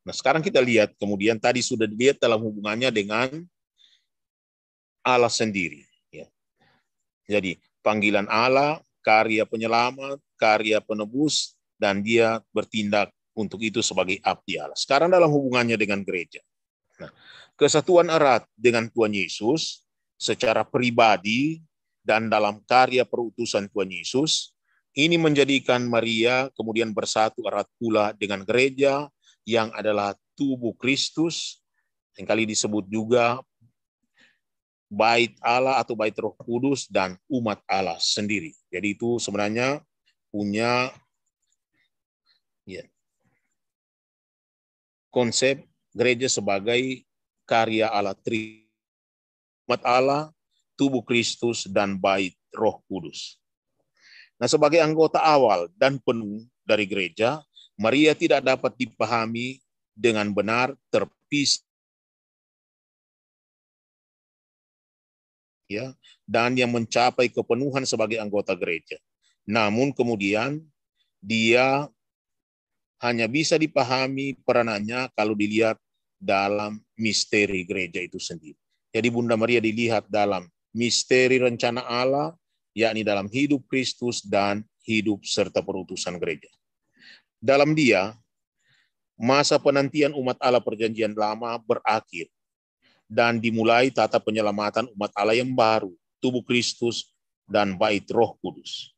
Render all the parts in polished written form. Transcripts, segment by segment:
Nah, sekarang kita lihat, kemudian tadi sudah dilihat dalam hubungannya dengan Allah sendiri. Ya. Jadi, panggilan Allah, karya penyelamat, karya penebus, dan dia bertindak untuk itu sebagai abdi Allah. Sekarang dalam hubungannya dengan gereja. Nah, kesatuan erat dengan Tuhan Yesus secara pribadi dan dalam karya perutusan Tuhan Yesus, ini menjadikan Maria kemudian bersatu erat pula dengan gereja yang adalah tubuh Kristus, yang kali disebut juga bait Allah atau bait Roh Kudus dan umat Allah sendiri. Jadi itu sebenarnya punya ya, konsep gereja sebagai karya Allah Tritunggal, umat Allah, tubuh Kristus, dan bait Roh Kudus. Nah, sebagai anggota awal dan penuh dari gereja, Maria tidak dapat dipahami dengan benar terpisah ya, dan yang mencapai kepenuhan sebagai anggota gereja. Namun kemudian dia hanya bisa dipahami peranannya kalau dilihat dalam misteri gereja itu sendiri. Jadi Bunda Maria dilihat dalam misteri rencana Allah, yakni dalam hidup Kristus dan hidup serta perutusan gereja. Dalam dia, masa penantian umat Allah perjanjian lama berakhir dan dimulai tata penyelamatan umat Allah yang baru, tubuh Kristus dan bait Roh Kudus.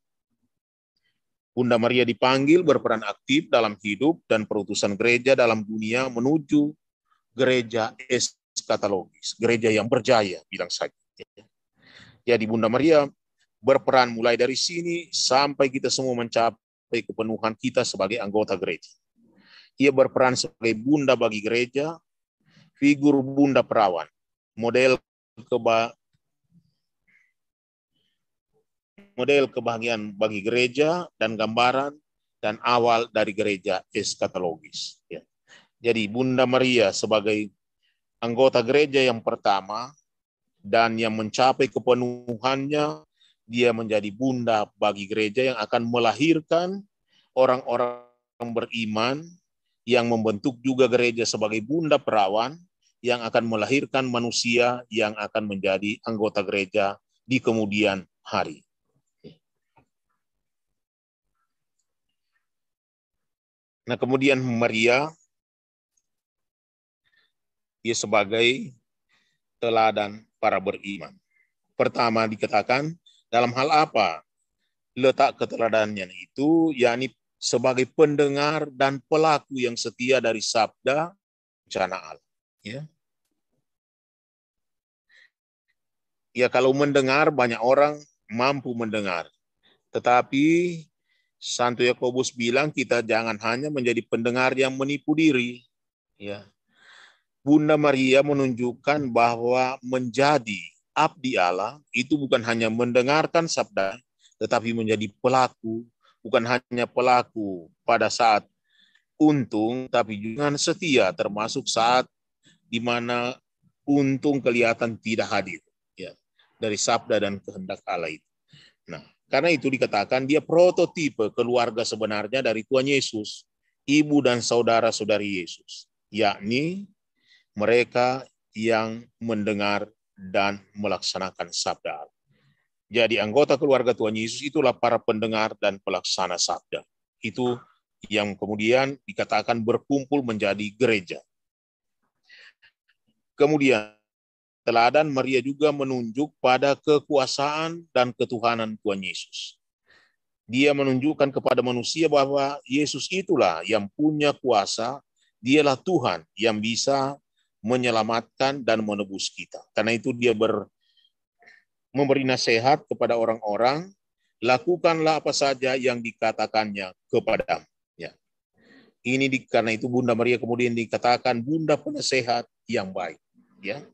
Bunda Maria dipanggil berperan aktif dalam hidup dan perutusan gereja dalam dunia menuju gereja eskatologis, gereja yang berjaya, bilang saja. Jadi Bunda Maria berperan mulai dari sini sampai kita semua mencapai kepenuhan kita sebagai anggota gereja. Ia berperan sebagai bunda bagi gereja, figur bunda perawan, model kebahagiaan bagi gereja, dan gambaran dan awal dari gereja eskatologis. Ya. Jadi Bunda Maria sebagai anggota gereja yang pertama dan yang mencapai kepenuhannya, dia menjadi bunda bagi gereja yang akan melahirkan orang-orang beriman yang membentuk juga gereja sebagai bunda perawan yang akan melahirkan manusia yang akan menjadi anggota gereja di kemudian hari. Nah, kemudian Maria, dia sebagai teladan para beriman. Pertama dikatakan, dalam hal apa letak keteladannya itu, yakni sebagai pendengar dan pelaku yang setia dari sabda rencana Allah. Ya, kalau mendengar, banyak orang mampu mendengar. Tetapi Santo Yakobus bilang kita jangan hanya menjadi pendengar yang menipu diri. Ya. Bunda Maria menunjukkan bahwa menjadi abdi Allah itu bukan hanya mendengarkan sabda, tetapi menjadi pelaku, bukan hanya pelaku pada saat untung, tapi juga setia, termasuk saat di mana untung kelihatan tidak hadir, ya, dari sabda dan kehendak Allah itu. Nah, karena itu dikatakan dia prototipe keluarga sebenarnya dari Tuhan Yesus, ibu dan saudara-saudari Yesus, yakni mereka yang mendengar dan melaksanakan sabda Allah. Jadi anggota keluarga Tuhan Yesus itulah para pendengar dan pelaksana sabda. Itu yang kemudian dikatakan berkumpul menjadi gereja. Kemudian teladan Maria juga menunjuk pada kekuasaan dan ketuhanan Tuhan Yesus. Dia menunjukkan kepada manusia bahwa Yesus itulah yang punya kuasa, dialah Tuhan yang bisa menyelamatkan dan menebus kita. Karena itu dia memberi nasihat kepada orang-orang, lakukanlah apa saja yang dikatakannya kepadamu. Ya. Karena itu Bunda Maria kemudian dikatakan Bunda penasehat yang baik. Ya.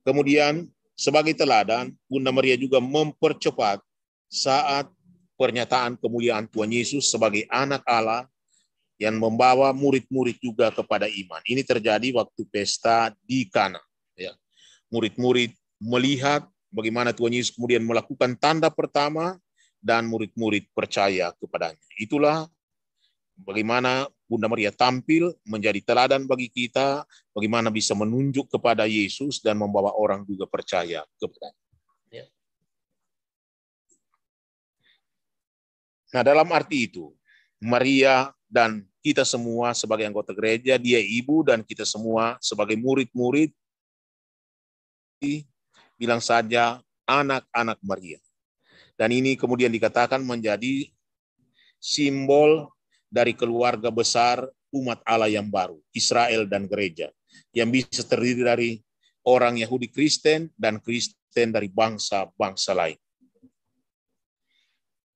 Kemudian sebagai teladan, Bunda Maria juga mempercepat saat pernyataan kemuliaan Tuhan Yesus sebagai anak Allah yang membawa murid-murid juga kepada iman. Ini terjadi waktu pesta di Kana. Ya. Murid-murid melihat bagaimana Tuhan Yesus kemudian melakukan tanda pertama dan murid-murid percaya kepadanya. Itulah bagaimana Bunda Maria tampil menjadi teladan bagi kita, bagaimana bisa menunjuk kepada Yesus dan membawa orang juga percaya kepada. Nah, dalam arti itu, Maria dan kita semua sebagai anggota gereja, dia ibu dan kita semua sebagai murid-murid, bilang saja anak-anak Maria. Dan ini kemudian dikatakan menjadi simbol dari keluarga besar umat Allah yang baru, Israel dan gereja, yang bisa terdiri dari orang Yahudi Kristen dan Kristen dari bangsa-bangsa lain.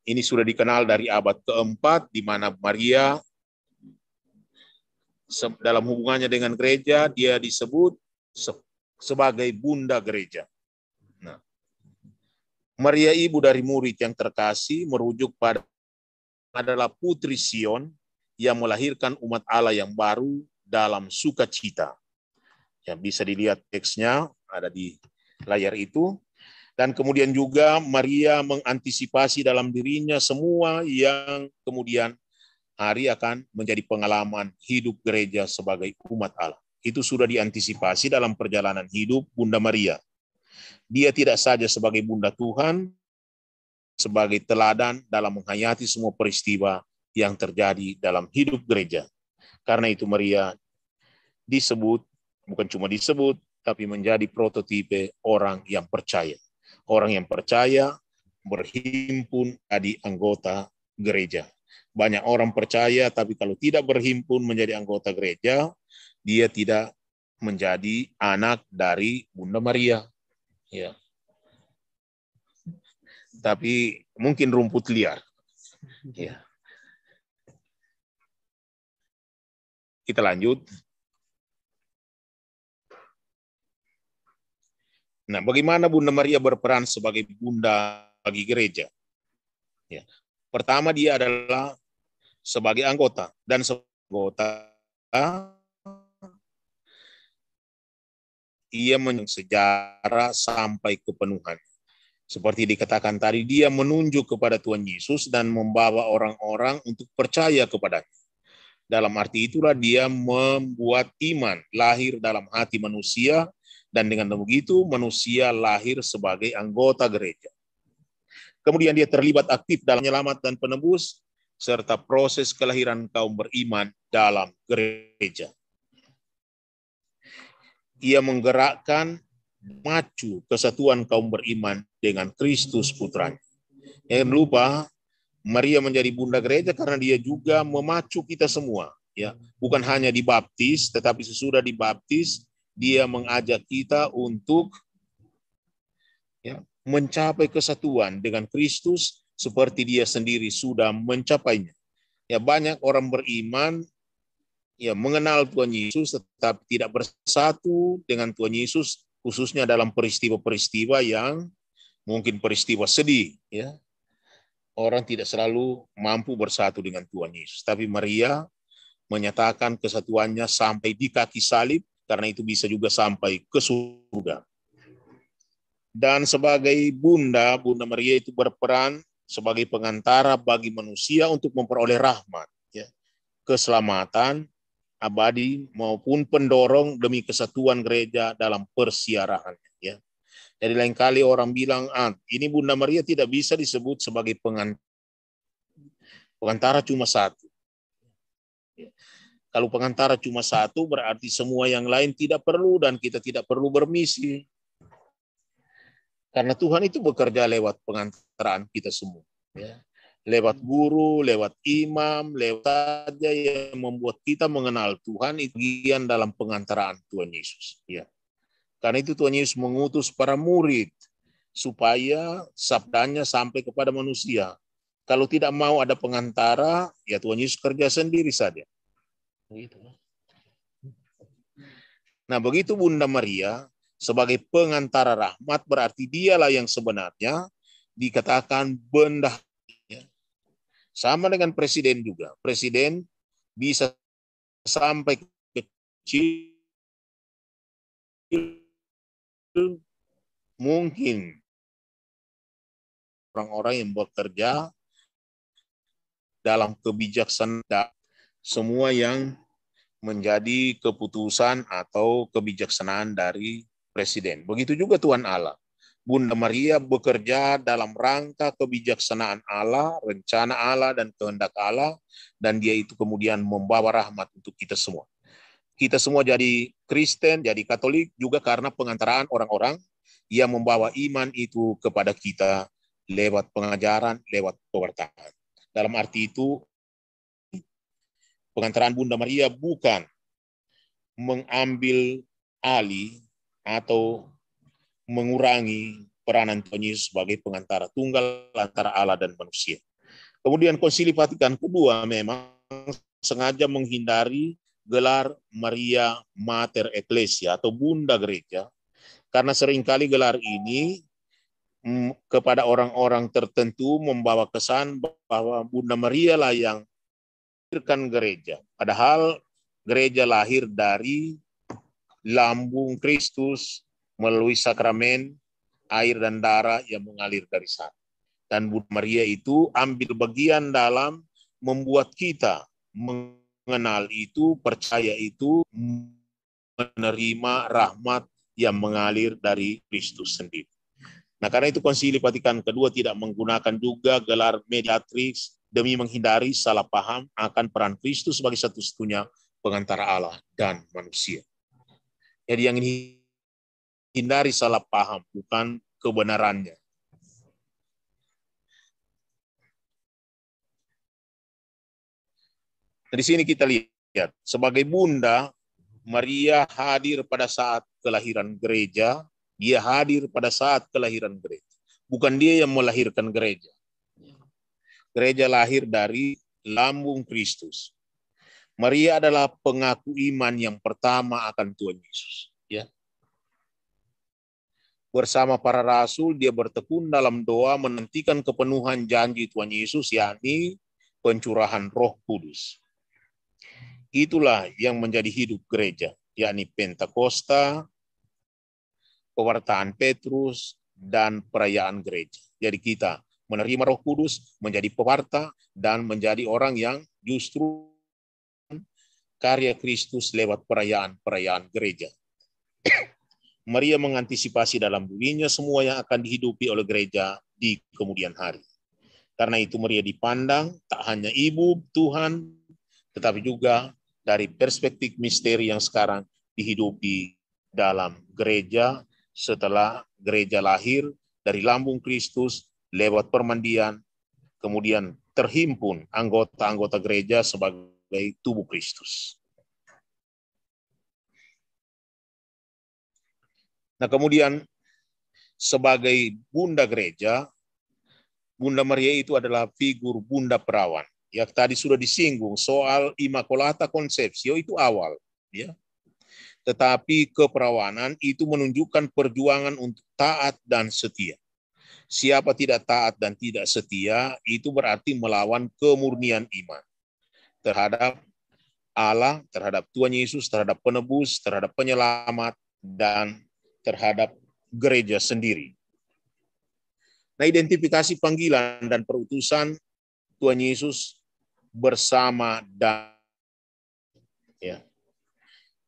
Ini sudah dikenal dari abad keempat, di mana Maria dalam hubungannya dengan gereja, dia disebut sebagai Bunda Gereja. Nah, Maria ibu dari murid yang terkasih merujuk pada adalah Putri Sion yang melahirkan umat Allah yang baru dalam sukacita. Ya, bisa dilihat teksnya ada di layar itu. Dan kemudian juga Maria mengantisipasi dalam dirinya semua yang kemudian hari akan menjadi pengalaman hidup gereja sebagai umat Allah. Itu sudah diantisipasi dalam perjalanan hidup Bunda Maria. Dia tidak saja sebagai Bunda Tuhan, sebagai teladan dalam menghayati semua peristiwa yang terjadi dalam hidup gereja. Karena itu Maria disebut, bukan cuma disebut, tapi menjadi prototipe orang yang percaya. Orang yang percaya berhimpun jadi anggota gereja. Banyak orang percaya, tapi kalau tidak berhimpun menjadi anggota gereja, dia tidak menjadi anak dari Bunda Maria. Ya. Tapi mungkin rumput liar. Ya. Kita lanjut. Nah, bagaimana Bunda Maria berperan sebagai bunda bagi gereja? Ya. Pertama, dia adalah sebagai anggota, dan sebagai anggota ia sejarah sampai kepenuhan. Seperti dikatakan tadi, dia menunjuk kepada Tuhan Yesus dan membawa orang-orang untuk percaya kepadanya. Dalam arti itulah dia membuat iman lahir dalam hati manusia, dan dengan begitu manusia lahir sebagai anggota gereja. Kemudian dia terlibat aktif dalam penyelamat dan penebus, serta proses kelahiran kaum beriman dalam gereja. Ia menggerakkan macu kesatuan kaum beriman dengan Kristus Putranya. Jangan lupa, Maria menjadi bunda gereja karena dia juga memacu kita semua. Ya, bukan hanya dibaptis, tetapi sesudah dibaptis, dia mengajak kita untuk mencapai kesatuan dengan Kristus seperti dia sendiri sudah mencapainya. Ya, banyak orang beriman mengenal Tuhan Yesus tetapi tidak bersatu dengan Tuhan Yesus, khususnya dalam peristiwa-peristiwa yang mungkin peristiwa sedih. Ya, orang tidak selalu mampu bersatu dengan Tuhan Yesus. Tapi Maria menyatakan kesatuannya sampai di kaki salib, karena itu bisa juga sampai ke surga. Dan sebagai Bunda Maria itu berperan sebagai pengantara bagi manusia untuk memperoleh rahmat, keselamatan abadi maupun pendorong demi kesatuan gereja dalam persiarahannya. Ya. Jadi lain kali orang bilang, ini Bunda Maria tidak bisa disebut sebagai pengantara cuma satu. Kalau pengantara cuma satu, berarti semua yang lain tidak perlu dan kita tidak perlu bermisi. Karena Tuhan itu bekerja lewat pengantaraan kita semua. Ya. Lewat guru, lewat imam, lewat saja yang membuat kita mengenal Tuhan, itu bagian dalam pengantaraan Tuhan Yesus. Ya. Karena itu Tuhan Yesus mengutus para murid supaya sabdanya sampai kepada manusia. Kalau tidak mau ada pengantara, ya Tuhan Yesus kerja sendiri saja. Nah, begitu Bunda Maria sebagai pengantara rahmat, berarti dialah yang sebenarnya dikatakan benda. Sama dengan presiden juga. Presiden bisa sampai kecil, mungkin orang-orang yang bekerja dalam kebijaksanaan semua yang menjadi keputusan atau kebijaksanaan dari presiden. Begitu juga Tuhan Allah. Bunda Maria bekerja dalam rangka kebijaksanaan Allah, rencana Allah, dan kehendak Allah, dan dia itu kemudian membawa rahmat untuk kita semua. Kita semua jadi Kristen, jadi Katolik juga karena pengantaraan orang-orang yang membawa iman itu kepada kita lewat pengajaran, lewat pewartaan. Dalam arti itu, pengantaraan Bunda Maria bukan mengambil alih atau mengurangi peranan Tuhan Yesus sebagai pengantara tunggal antara Allah dan manusia. Kemudian Konsili Vatikan kedua memang sengaja menghindari gelar Maria Mater Ecclesia atau Bunda Gereja, karena seringkali gelar ini kepada orang-orang tertentu membawa kesan bahwa Bunda Maria lah yang melahirkan gereja. Padahal gereja lahir dari lambung Kristus melalui sakramen, air dan darah yang mengalir dari sana. Dan Bunda Maria itu ambil bagian dalam membuat kita mengenal itu, percaya itu, menerima rahmat yang mengalir dari Kristus sendiri. Nah, karena itu Konsili Vatikan kedua tidak menggunakan juga gelar mediatrix demi menghindari salah paham akan peran Kristus sebagai satu-satunya pengantara Allah dan manusia. Jadi yang ini hindari salah paham, bukan kebenarannya. Di sini kita lihat, sebagai bunda, Maria hadir pada saat kelahiran gereja, dia hadir pada saat kelahiran gereja. Bukan dia yang melahirkan gereja. Gereja lahir dari lambung Kristus. Maria adalah pengaku iman yang pertama akan Tuhan Yesus. Ya. Bersama para rasul, dia bertekun dalam doa menantikan kepenuhan janji Tuhan Yesus, yakni pencurahan Roh Kudus. Itulah yang menjadi hidup gereja, yakni Pentakosta, pewartaan Petrus, dan perayaan gereja. Jadi kita menerima Roh Kudus, menjadi pewarta, dan menjadi orang yang justru karya Kristus lewat perayaan-perayaan gereja. Maria mengantisipasi dalam dirinya semua yang akan dihidupi oleh gereja di kemudian hari. Karena itu Maria dipandang tak hanya ibu Tuhan, tetapi juga dari perspektif misteri yang sekarang dihidupi dalam gereja setelah gereja lahir dari lambung Kristus lewat permandian, kemudian terhimpun anggota-anggota gereja sebagai tubuh Kristus. Nah, kemudian sebagai bunda gereja, Bunda Maria itu adalah figur bunda perawan. Ya, tadi sudah disinggung soal Immaculata Conceptio itu awal, ya. Tetapi keperawanan itu menunjukkan perjuangan untuk taat dan setia. Siapa tidak taat dan tidak setia, itu berarti melawan kemurnian iman terhadap Allah, terhadap Tuhan Yesus, terhadap penebus, terhadap penyelamat, dan terhadap gereja sendiri. Nah, identifikasi panggilan dan perutusan Tuhan Yesus bersama dan ya.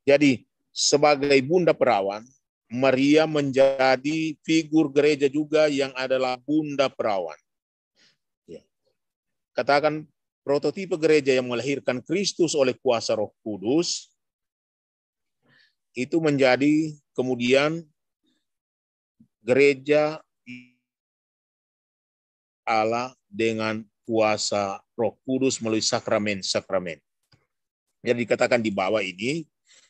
Jadi sebagai bunda perawan, Maria menjadi figur gereja juga yang adalah bunda perawan. Ya. Katakan prototipe gereja yang melahirkan Kristus oleh kuasa Roh Kudus itu menjadi kemudian gereja Allah dengan kuasa Roh Kudus melalui sakramen-sakramen. Jadi dikatakan di bawah ini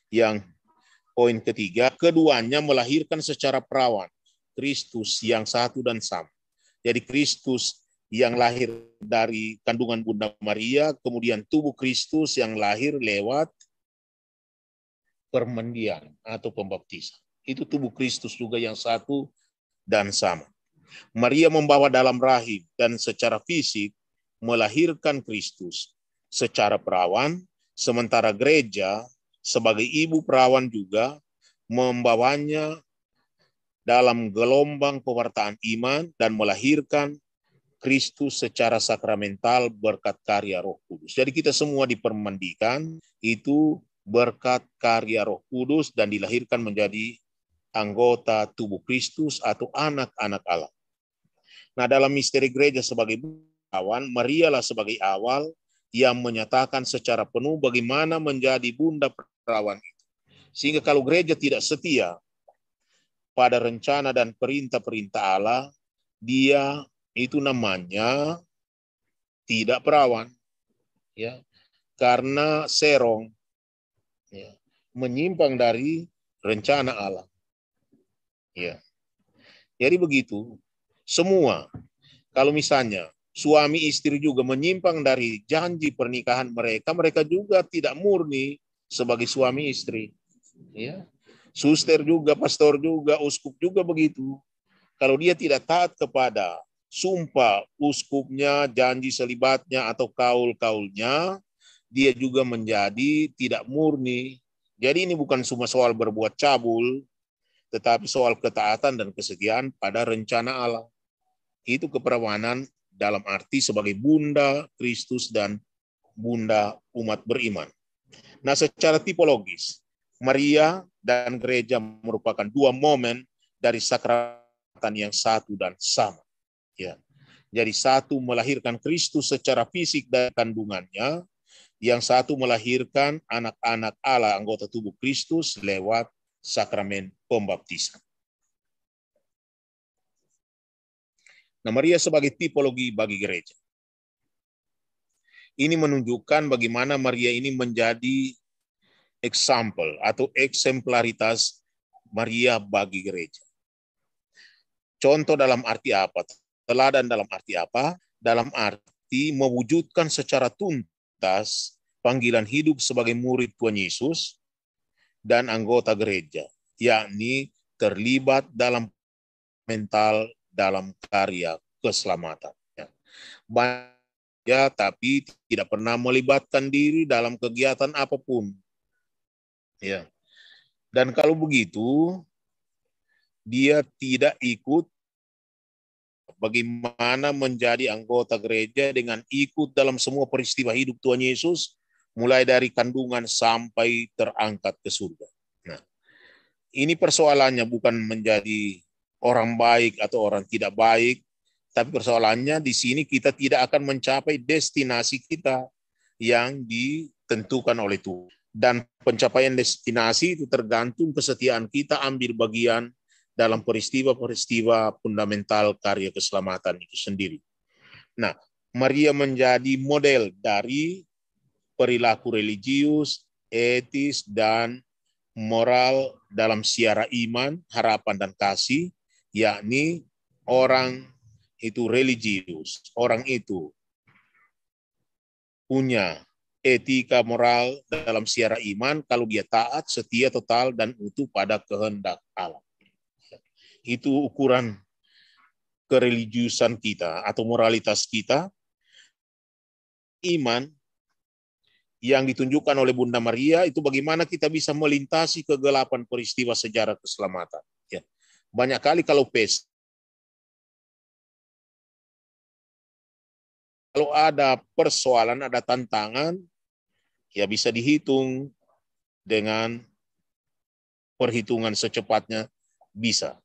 yang poin ketiga, keduanya melahirkan secara perawan Kristus yang satu dan sama. Jadi Kristus yang lahir dari kandungan Bunda Maria, kemudian tubuh Kristus yang lahir lewat permandian atau pembaptisan. Itu tubuh Kristus juga yang satu dan sama. Maria membawa dalam rahim dan secara fisik melahirkan Kristus secara perawan, sementara gereja sebagai ibu perawan juga membawanya dalam gelombang pewartaan iman dan melahirkan Kristus secara sakramental berkat karya Roh Kudus. Jadi kita semua dipermandikan itu berkat karya Roh Kudus dan dilahirkan menjadi anggota tubuh Kristus atau anak-anak Allah. Nah, dalam misteri gereja sebagai awan, Marialah sebagai awal yang menyatakan secara penuh bagaimana menjadi bunda perawan itu. Sehingga kalau gereja tidak setia pada rencana dan perintah-perintah Allah, dia itu namanya tidak perawan, ya, karena serong, ya, menyimpang dari rencana Allah. Ya. Jadi begitu, semua. Kalau misalnya suami istri juga menyimpang dari janji pernikahan mereka, mereka juga tidak murni sebagai suami istri. Ya. Suster juga, pastor juga, uskup juga begitu. Kalau dia tidak taat kepada sumpah uskupnya, janji selibatnya, atau kaul-kaulnya, dia juga menjadi tidak murni. Jadi ini bukan cuma soal berbuat cabul, tetapi soal ketaatan dan kesetiaan pada rencana Allah. Itu keperawanan dalam arti sebagai bunda Kristus dan bunda umat beriman. Nah, secara tipologis, Maria dan gereja merupakan dua momen dari sakramatan yang satu dan sama. Ya. Jadi satu melahirkan Kristus secara fisik dari kandungannya, yang satu melahirkan anak-anak Allah, anggota tubuh Kristus lewat sakramen pembaptisan. Nah, Maria sebagai tipologi bagi gereja. Ini menunjukkan bagaimana Maria ini menjadi example atau eksemplaritas Maria bagi gereja. Contoh dalam arti apa? Teladan dalam arti apa? Dalam arti mewujudkan secara tuntas panggilan hidup sebagai murid Tuhan Yesus dan anggota gereja, yakni terlibat dalam mental dalam karya keselamatan. Ya, tapi tidak pernah melibatkan diri dalam kegiatan apapun. Ya. Dan kalau begitu, dia tidak ikut bagaimana menjadi anggota gereja dengan ikut dalam semua peristiwa hidup Tuhan Yesus, mulai dari kandungan sampai terangkat ke surga. Nah, ini persoalannya bukan menjadi orang baik atau orang tidak baik, tapi persoalannya di sini kita tidak akan mencapai destinasi kita yang ditentukan oleh Tuhan. Dan pencapaian destinasi itu tergantung kesetiaan kita ambil bagian dalam peristiwa-peristiwa fundamental karya keselamatan itu sendiri. Nah, Maria menjadi model dari perilaku religius, etis, dan moral dalam siara iman, harapan, dan kasih, yakni orang itu religius, orang itu punya etika moral dalam siara iman kalau dia taat, setia, total, dan utuh pada kehendak Allah. Itu ukuran kereligiusan kita atau moralitas kita. Iman yang ditunjukkan oleh Bunda Maria itu bagaimana kita bisa melintasi kegelapan peristiwa sejarah keselamatan. Ya. Banyak kali kalau ada persoalan, ada tantangan, ya bisa dihitung dengan perhitungan secepatnya bisa.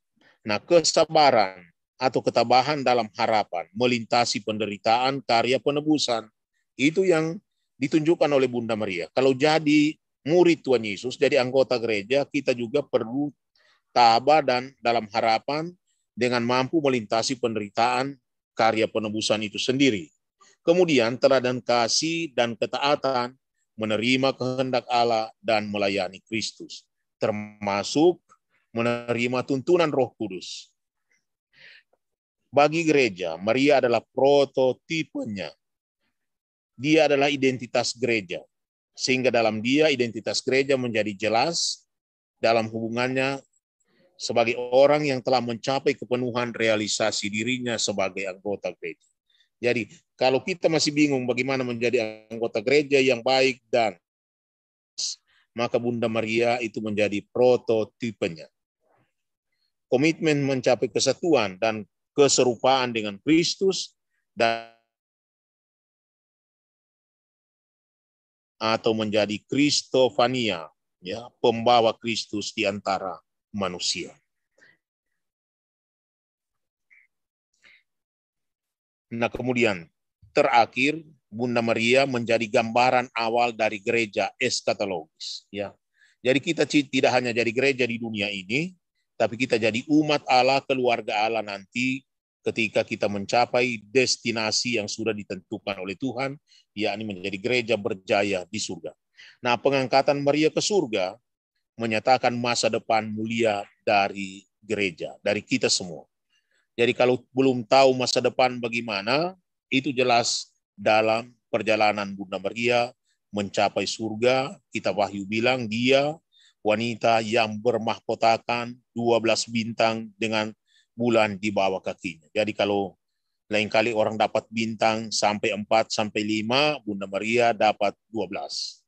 Nah, kesabaran atau ketabahan dalam harapan melintasi penderitaan karya penebusan itu yang ditunjukkan oleh Bunda Maria. Kalau jadi murid Tuhan Yesus, jadi anggota gereja, kita juga perlu tabah dan dalam harapan dengan mampu melintasi penderitaan karya penebusan itu sendiri. Kemudian teladan kasih dan ketaatan, menerima kehendak Allah dan melayani Kristus, termasuk menerima tuntunan Roh Kudus. Bagi gereja, Maria adalah prototipenya. Dia adalah identitas gereja. Sehingga dalam dia identitas gereja menjadi jelas dalam hubungannya sebagai orang yang telah mencapai kepenuhan realisasi dirinya sebagai anggota gereja. Jadi kalau kita masih bingung bagaimana menjadi anggota gereja yang baik dan maka Bunda Maria itu menjadi prototipenya. Komitmen mencapai kesatuan dan keserupaan dengan Kristus dan atau menjadi Kristofania, ya, pembawa Kristus di antara manusia. Nah, kemudian terakhir Bunda Maria menjadi gambaran awal dari gereja eskatologis, ya. Jadi kita tidak hanya jadi gereja di dunia ini, tapi kita jadi umat Allah, keluarga Allah nanti ketika kita mencapai destinasi yang sudah ditentukan oleh Tuhan, yakni menjadi gereja berjaya di surga. Nah, pengangkatan Maria ke surga menyatakan masa depan mulia dari gereja, dari kita semua. Jadi kalau belum tahu masa depan bagaimana, itu jelas dalam perjalanan Bunda Maria mencapai surga. Kita Wahyu bilang dia wanita yang bermahkotakan 12 bintang dengan bulan di bawah kakinya. Jadi kalau lain kali orang dapat bintang sampai 4 sampai 5, Bunda Maria dapat 12.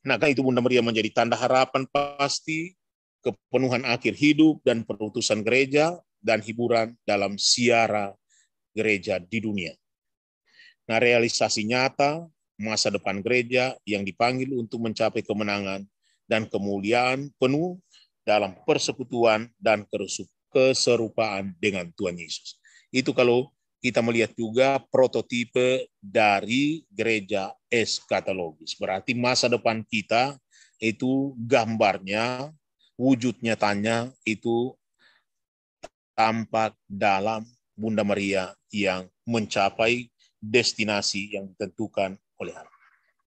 Nah, kan itu Bunda Maria menjadi tanda harapan pasti, kepenuhan akhir hidup dan perutusan gereja dan hiburan dalam siara gereja di dunia. Nah, realisasi nyata masa depan gereja yang dipanggil untuk mencapai kemenangan dan kemuliaan penuh dalam persekutuan dan keserupaan dengan Tuhan Yesus. Itu kalau kita melihat juga prototipe dari gereja eskatologis. Berarti masa depan kita itu gambarnya, wujud nyatanya itu tampak dalam Bunda Maria yang mencapai destinasi yang ditentukan oleh Allah.